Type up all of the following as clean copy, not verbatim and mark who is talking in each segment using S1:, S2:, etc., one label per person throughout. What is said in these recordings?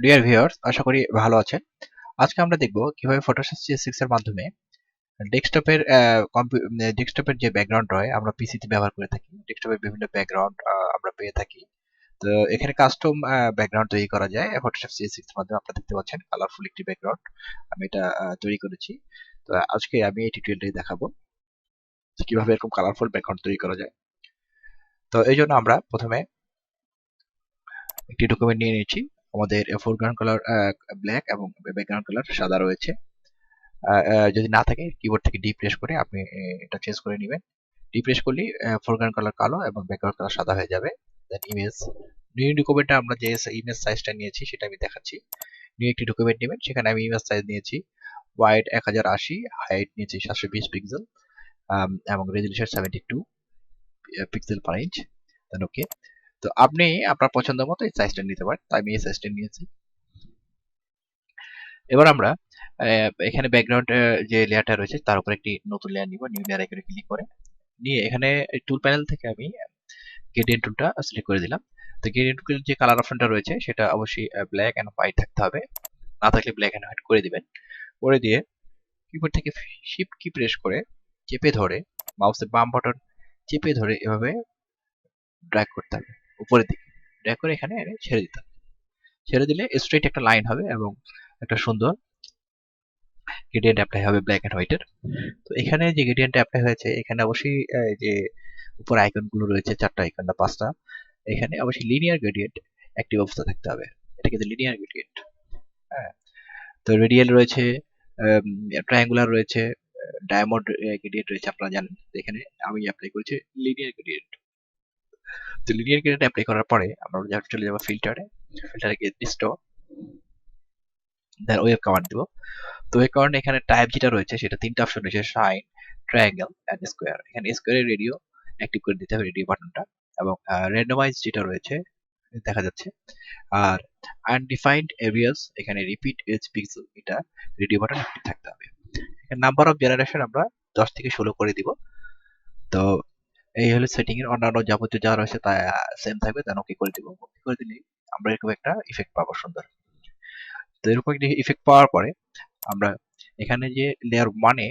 S1: Dear viewers, আশা করি ভালো আছেন। আজকে আমরা দেখব কিভাবে ফটোশপ CS6 এর মাধ্যমে ডেস্কটপের ডেস্কটপের যে ব্যাকগ্রাউন্ড হয় আমরা পিসিতে ব্যবহার করে থাকি। ডেস্কটপের বিভিন্ন ব্যাকগ্রাউন্ড আমরা পেয়ে থাকি। তো এখানে কাস্টম ব্যাকগ্রাউন্ড তৈরি করা যায় ফটোশপ CS6 এর মাধ্যমে। আপনারা দেখতে পাচ্ছেন কালারফুল একটি ব্যাকগ্রাউন্ড আমি এটা তৈরি করেছি। তো আজকে আমি এই টিউটোরিয়ালটাই দেখাবো যে কিভাবে এরকম কালারফুল ব্যাকগ্রাউন্ড তৈরি করা যায়। তো এই জন্য আমরা প্রথমে একটি ডকুমেন্ট নিয়ে নিয়েছি। আমাদের ফোরগ্রাউন্ড কালার ব্ল্যাক এবং ব্যাকগ্রাউন্ড কালার সাদা রয়েছে। যদি না থাকে কিবোর্ড থেকে ডি প্রেস করে আপনি এটা চেঞ্জ করে নেবেন। ডি প্রেস করলেই ফোরগ্রাউন্ড কালার কালো এবং ব্যাকগ্রাউন্ড কালার সাদা হয়ে যাবে। দেন ইমেজ, নিউ ডকুমেন্টে আমরা যে ইমেজ সাইজটা নিয়েছি সেটা আমি দেখাচ্ছি। নিউ একটি ডকুমেন্ট নেবেন, সেখানে আমি ইমেজ সাইজ নিয়েছি ওয়াইড 1080, হাইট নিয়েছি 720 পিক্সেল এবং রেজলিউশন 72 পিক্সেল পার ইঞ্চ। দেন ওকে। তো আপনি আপনার পছন্দ মতো এই সাইজটা নিতে পারেন, তাই আমি এই সাইজটা নিয়েছি। এবার আমরা এখানে ব্যাকগ্রাউন্ড যে লেয়ারটা রয়েছে তার উপর একটি নতুন লেয়ার নিব। নিউ লেয়ার এখানে ক্লিক করে নিয়ে এখানে টুল প্যানেল থেকে আমি গ্রেডিয়েন্ট টুলটা সিলেক্ট করে দিলাম। তো গ্রেডিয়েন্ট টুলের যে কালার অপশনটা রয়েছে সেটা অবশ্যই ব্ল্যাক এন্ড হোয়াইট থাকতে হবে, না থাকলে ব্ল্যাক এন্ড হোয়াইট করে দিবেন। করে দিয়ে কিবোর্ড থেকে শিফট কি প্রেস করে চেপে ধরে মাউসের বাম বাটন চেপে ধরে এভাবে ড্র্যাগ করতে হবে উপরের দিকে। ড্র্যাগ করে এখানে এনে ছেড়ে দিতে হবে। ছেড়ে দিলে স্ট্রেট একটা লাইন হবে এবং একটা সুন্দর গ্রেডিয়েন্ট অ্যাপ্লাই হবে ব্ল্যাক এন্ড হোয়াইটের। তো এখানে যে গ্রেডিয়েন্টটা অ্যাপ্লাই হয়েছে এখানে অবশ্যই যে উপর আইকনগুলো রয়েছে, চারটা আইকন না পাঁচটা, এখানে অবশ্যই লিনিয়ার গ্রেডিয়েন্ট অ্যাক্টিভ অবস্থা থাকতে হবে। এটা কিন্তু লিনিয়ার গ্রেডিয়েন্ট। হ্যাঁ, তো রেডিয়াল রয়েছে, ট্রায়াঙ্গুলার রয়েছে, ডায়মন্ড গ্রেডিয়েন্ট রয়েছে, আপনারা জানেন। তো এখানে আমি অ্যাপ্লাই করেছি লিনিয়ার গ্রেডিয়েন্ট। তো লিনিয়ার গ্রেডিয়েন্ট অ্যাপ্লাই করার পরে আমরা চলে যাবো ফিল্টারে। ফিল্টারে গিয়ে ডিস্টো, দেন ওয়েভ কমান্ড দিব। তো এই কারণে এখানে টাইপ যেটা রয়েছে সেটা তিনটা অপশন রয়েছে, শাইন, ট্রায়াঙ্গেল এন্ড স্কোয়ার। এখানে স্কোয়ারের রেডিও অ্যাক্টিভ করে দিতে হবে, রেডিও বাটনটা। এবং র্যান্ডমাইজ যেটা রয়েছে দেখা যাচ্ছে। আর আনডিফাইন্ড এরিয়াস এখানে রিপিট এজ পিক্সেল, এটা রেডিও বাটন অ্যাক্টিভ থাকতে হবে। এখানে নাম্বার অফ জেনারেশন আমরা 10 থেকে 16 করে দিব। তো এই হলো সেটিং এর, অন্যান্য যাবতীয় যা রয়েছে তা সেম থাকবে। দেন ওকে করে দিব। ওকে করে দিলেই আমরা এরকম একটা ইফেক্ট পাবো সুন্দর। তো এরকম একটা ইফেক্ট পাওয়ার পরে আমরা এখানে যে লেয়ার ওয়ানে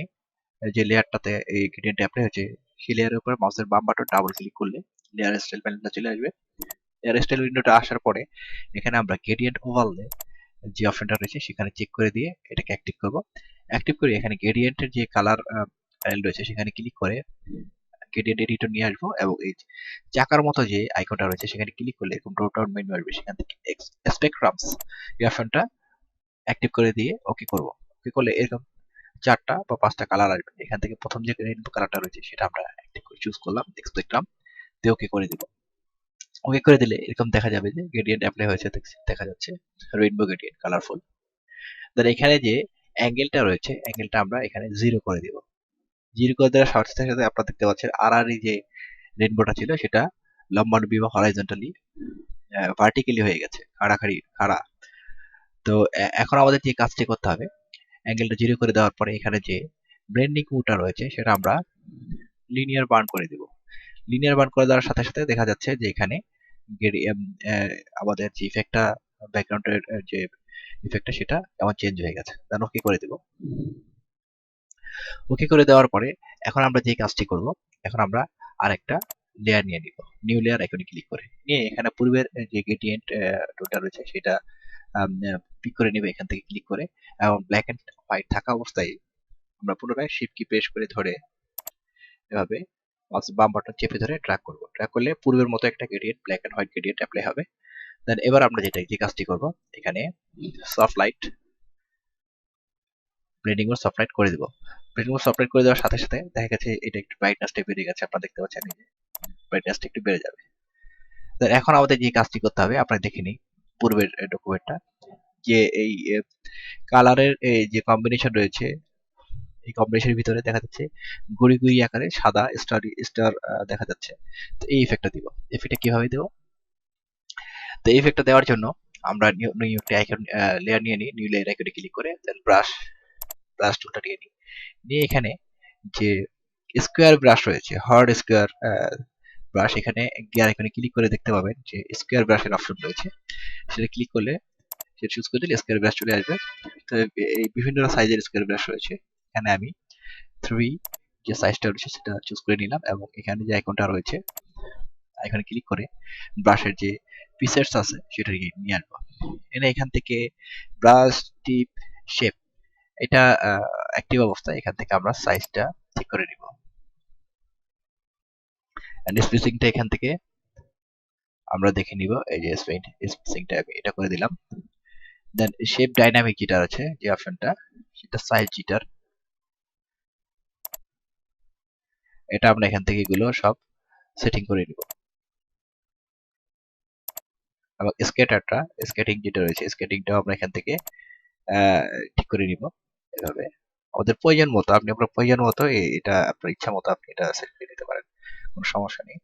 S1: যে লেয়ারটাতে এই গ্রেডিয়েন্ট অ্যাপ্লাই হয়েছে সেই লেয়ারের উপরে মাউসের বাম বাটন ডাবল ক্লিক করলে লেয়ার স্টাইল প্যানেলটা চলে আসবে। লেয়ার স্টাইল উইন্ডোটা আসার পরে এখানে আমরা গ্রেডিয়েন্ট ওভারলে যে অপশনটা রয়েছে সেখানে চেক করে দিয়ে এটাকে অ্যাক্টিভ করব। অ্যাক্টিভ করে এখানে গ্রেডিয়েন্টের যে কালার প্যানেল রয়েছে সেখানে ক্লিক করে গ্রেডিয়েন্ট এডিটর নিয়ে আসবো এবং এই চাকার মতো যে আইকনটা রয়েছে সেখানে ক্লিক করলে এরকম ড্রপ ডাউন মেনু আসবে, সেখান থেকে স্পেকট্রামস এই অপশনটা অ্যাক্টিভ করে দিয়ে ওকে করব। ওকে করলে এরকম চারটা বা পাঁচটা কালার আসবে। এখান থেকে প্রথম যে রেইনবো কালারটা রয়েছে সেটা আমরা অ্যাক্টিভ করে চুজ করলাম, স্পেকট্রাম দিয়ে ওকে করে দিব। ওকে করে দিলে এরকম দেখা যাবে যে গ্রেডিয়েন্ট অ্যাপ্লাই হয়েছে, দেখা যাচ্ছে রেইনবো গ্রেডিয়েন্ট কালারফুল। দেন এখানে যে অ্যাঙ্গেলটা রয়েছে অ্যাঙ্গেলটা আমরা এখানে 0 করে দিব। 0 করে দেওয়ার সাথে সাথে আপনারা দেখতে পাচ্ছেন আর যে রেইনবোটা ছিল সেটা লম্বানবি বা হরাইজন্টালি ভার্টিক্যালি হয়ে গেছে, খাড়াখাড়ি খাড়া। তো এখন আমাদের যে কাজটি করতে হবে, অ্যাঙ্গেলটা 0 করে দেওয়ার পরে এখানে যে ব্লেন্ডিং মোডটা রয়েছে সেটা আমরা লিনিয়ার বার্ন করে দিব। লিনিয়ার বার্ন করে দেওয়ার সাথে সাথে দেখা যাচ্ছে যে এখানে আমাদের যে ইফেক্টটা ব্যাকগ্রাউন্ডের যে ইফেক্টটা সেটা আমার চেঞ্জ হয়ে গেছে। দেন ওকে করে দিব। ওকে করে দেওয়ার পরে এখন আমরা যে কাজটি করব, এখন আমরা আরেকটা লেয়ার নিয়ে নিব। নিউ লেয়ার আইকনে ক্লিক করে নিয়ে এখানে পূর্বের যে গ্রেডিয়েন্ট টুলটা রয়েছে সেটা পিক করে নেবে এখান থেকে ক্লিক করে, এবং ব্ল্যাক এন্ড হোয়াইট থাকা অবস্থায় আমরা পুনরায় শিফট কি প্রেস করে ধরে এভাবে বাম বাটন চেপে ধরে ড্র্যাগ করব। ড্র্যাগ করলে পূর্বের মতো একটা gradient black and white gradient apply হবে। দেন এবার আমরা যে কাজটি করব, এখানে soft light blending mode soft light করে দিব। ব্লেন্ডিং মোড সফট লাইট করে দেওয়ার সাথে সাথে দেখা গেছে এটা একটু ব্রাইটনেসটা বেড়ে গেছে, আপনারা দেখতে পাচ্ছেন এই যে ব্রাইটনেসটা একটু বেড়ে যাবে। দেন এখন আমাদের যে কাজটি করতে হবে আপনারা দেখে নিন পূর্বের ডকুমেন্টটা, যে এই কালারের এই যে কম্বিনেশন রয়েছে এই কম্বিনেশনের ভিতরে দেখা যাচ্ছে গুড়ি গুড়ি আকারে সাদা স্টার দেখা যাচ্ছে। তো এই ইফেক্টটা দিব। ইফেক্টটা কিভাবে দেব? তো এই ইফেক্টটা দেওয়ার জন্য আমরা নিউ একটা আইকন লেয়ার নিয়ে নিই। নিউ লেয়ার আইকনে ক্লিক করে দেন ব্রাশ টুলটা নিয়ে নিই। নিয়ে এখানে যে স্কোয়ার ব্রাশ রয়েছে, হার্ড স্কোয়ার ব্রাশ, এখানে গিয়ার আইকনে ক্লিক করে দেখতে পাবেন যে স্কোয়ার ব্রাশের অপশন রয়েছে। সেটা ক্লিক করলে সেটা চুজ করে দিলে স্কোয়ার ব্রাশ চলে আসবে। তো এই বিভিন্ন সাইজের স্কোয়ার ব্রাশ রয়েছে। এখানে আমি 3 যে সাইজটা রয়েছে সেটা চুজ করে নিলাম এবং এখানে যে আইকনটা রয়েছে এখানে ক্লিক করে ব্রাশের যে পিসেটস আছে সেটা নিয়ে আসবো। এনে এখান থেকে ব্রাশ টিপ শেপ এটা অ্যাক্টিভ অবস্থায় এখান থেকে আমরা সাইজটা ঠিক করে নিব। এন্ড স্পেসিংটা এখান থেকে আমরা দেখে নিব। এই যে স্পেসিংটা আমি এটা করে দিলাম। দেন শেপ ডাইনামিক যেটা আছে যে অপশনটা সেটা সাইজ জিটার এটা আমরা এখান থেকে এগুলো সব সেটিং করে নিব। এবং স্কেটিং যেটা রয়েছে স্কেটিংটাও আমরা এখান থেকে ঠিক করে নিব এভাবে আমাদের প্রয়োজন মতো। আপনি আপনার প্রয়োজন মতো এটা আপনার ইচ্ছা মতো আপনি এটা সেট করে নিতে পারেন, কোনো সমস্যা নেই।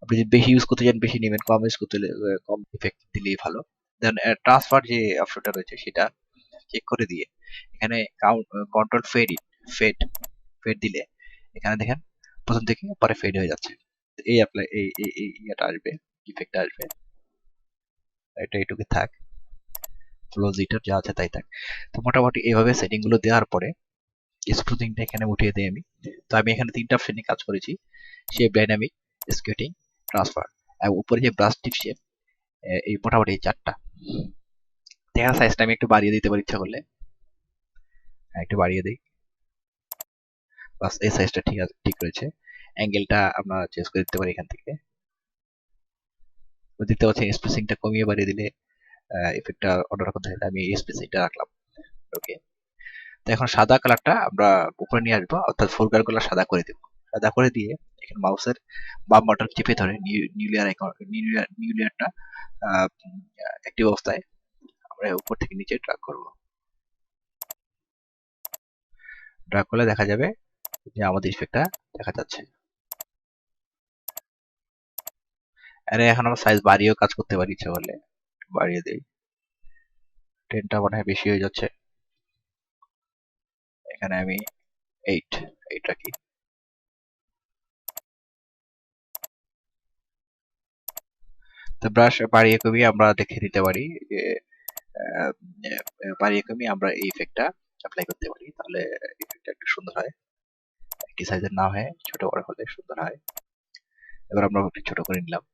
S1: আপনি যদি বেশি ইউজ করতে চান বেশি নেবেন, কম ইউজ করতে হলে কম ইফেক্ট দিলেই ভালো। দেন ট্রান্সফার যে অপশনটা রয়েছে সেটা চেক করে দিয়ে এখানে কন্ট্রোল ফেড ফেড দিলে এখানে দেখেন প্রথম থেকে পরে ফেড হয়ে যাচ্ছে। এই অ্যাপ্লাই এই ইয়েটা আসবে, ইফেক্টটা আসবে। এটা এইটুকু থাক, ফ্লো জিটার যা আছে তাই থাক। তো মোটামুটি এইভাবে সেটিং গুলো দেওয়ার পরে স্মুথিংটা এখানে উঠিয়ে দিই আমি। তো আমি এখানে 3টা অপশন নিয়ে কাজ করেছি, শেপ ডাইনামিক, স্কেটিং, ট্রান্সফার এবং উপরে যে ব্রাশ টিপ শেপ, এই মোটামুটি এই 4টা। দেখা সাইজটা আমি একটু বাড়িয়ে দিতে পারি ইচ্ছা করলে, একটু বাড়িয়ে দিই। বাস এই সাইজটা ঠিক আছে, ঠিক রয়েছে। অ্যাঙ্গেলটা আমরা চেঞ্জ করে দিতে পারি এখান থেকে। দেখতে পাচ্ছেন স্পেসিংটা কমিয়ে বাড়িয়ে দিলে ইফেক্টটা অন্যরকম থাকে। আমি এই স্পেসিংটা রাখলাম। ওকে, তো এখন সাদা কালারটা আমরা উপরে নিয়ে আসবো, অর্থাৎ ফোরগ্রাউন্ড কালার সাদা করে দেবো। সাদা করে দিয়ে এখানে মাউসের বাম বাটন চেপে ধরে নিউ লেয়ার আইকন নিউ লেয়ারটা অ্যাক্টিভ অবস্থায় আমরা উপর থেকে নিচে ড্র্যাগ করব। ড্র্যাগ করলে দেখা যাবে যে আমাদের ইফেক্টটা দেখা যাচ্ছে। আরে এখন আমরা সাইজ বাড়িয়েও কাজ করতে পারি ইচ্ছা করলে, বাড়িয়ে দেই। 10টা মনে হয় বেশি হয়ে যাচ্ছে, এখানে আমি 8 রাখি। তো ব্রাশ বাড়িয়ে কমিয়ে আমরা দেখে নিতে পারি যে বাড়িয়ে কমিয়ে আমরা এই ইফেক্টটা অ্যাপ্লাই করতে পারি, তাহলে ইফেক্টটা একটু সুন্দর হয়। একই সাইজের না হয় ছোট বড় হলে সুন্দর হয়। এবার আমরা একটু ছোট করে নিলাম।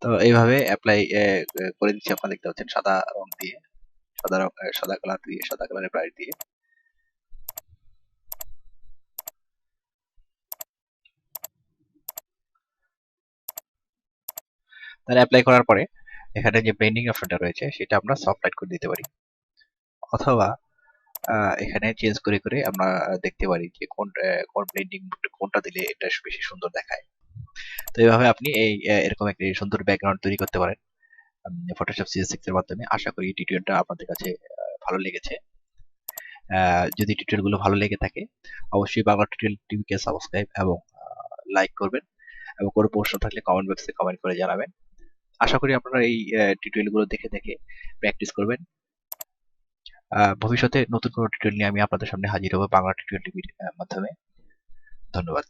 S1: তো এইভাবে অ্যাপ্লাই করে দিচ্ছি, আপনারা দেখতে পাচ্ছেন সাদা রং দিয়ে, সাদা কালার দিয়ে, সাদা কালারের ব্রাশ দিয়ে। তাহলে অ্যাপ্লাই করার পরে এখানে যে ব্লেন্ডিং অপশনটা রয়েছে সেটা আমরা সফট লাইট করে দিতে পারি, অথবা এখানে চেঞ্জ করে করে আমরা দেখতে পারি যে কোন ব্লেন্ডিং কোনটা দিলে এটা বেশি সুন্দর দেখায়। তো এইভাবে আপনি এরকম একটা সুন্দর ব্যাকগ্রাউন্ড তৈরি করতে পারেন ফটোশপ CS6 এর মাধ্যমে। আশা করি এই টিউটোরিয়ালটা আপনাদের কাছে ভালো লেগেছে। যদি টিউটোরিয়ালগুলো ভালো লেগে থাকে অবশ্যই বাংলা টিউটোরিয়াল টিভিকে সাবস্ক্রাইব এবং লাইক করবেন, এবং কোনো প্রশ্ন থাকলে কমেন্ট বক্সে কমেন্ট করে জানাবেন। আশা করি আপনারা এই টিউটোরিয়ালগুলো দেখে দেখে প্র্যাকটিস করবেন। ভবিষ্যতে নতুন কোনো টিউটোরিয়াল নিয়ে আমি আপনাদের সামনে হাজির হব বাংলা টিউটোরিয়াল টিভির মাধ্যমে। ধন্যবাদ।